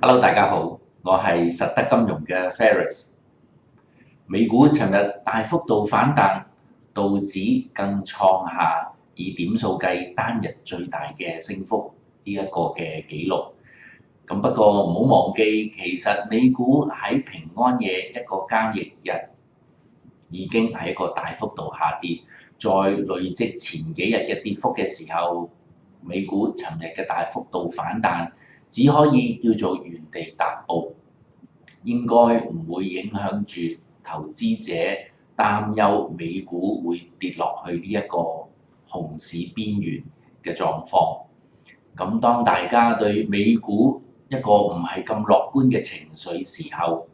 Hello，大家好，我係實德金融嘅 Ferris。美股尋日大幅度反彈，道指更創下以點數計單日最大嘅升幅呢一個嘅紀錄。咁不過唔好忘記，其實美股喺平安夜一個交易日已經係一個大幅度下跌，再累積前幾日嘅跌幅嘅時候，美股尋日嘅大幅度反彈，只可以叫做原地踏步，應該唔會影響住投資者擔憂美股會跌落去呢一個熊市邊緣嘅狀況。咁當大家對美股一個唔係咁樂觀嘅情緒時候，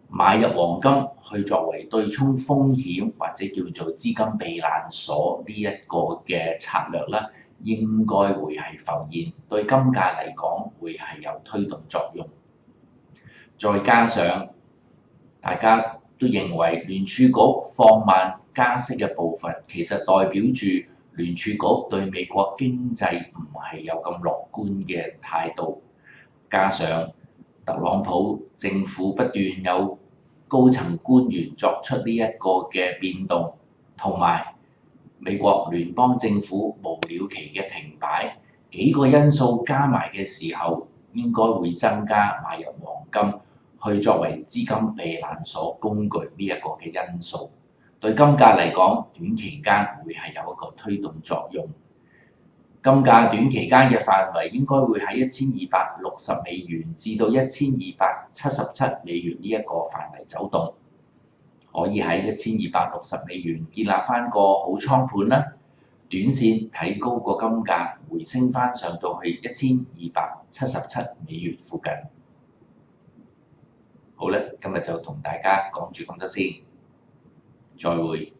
買入黃金去作為對沖風險或者叫做資金避難所呢一個嘅策略啦，應該會係浮現，對金價嚟講會係有推動作用。再加上大家都認為聯儲局放慢加息嘅步伐，其實代表住聯儲局對美國經濟唔係有咁樂觀嘅態度。加上特朗普政府不斷有高層官員作出呢一個嘅變動，同埋美國聯邦政府無了期嘅停擺，幾個因素加埋嘅時候，應該會增加買入黃金去作為資金避難所工具呢一個嘅因素。對金價嚟講，短期間會係有一個推動作用。金價短期間嘅範圍應該會喺1260美元至到1277美元呢一個範圍走動，可以喺1260美元建立翻個好倉盤啦。短線睇高個金價回升翻上到去1277美元附近。好啦，今日就同大家講住咁多先，再會。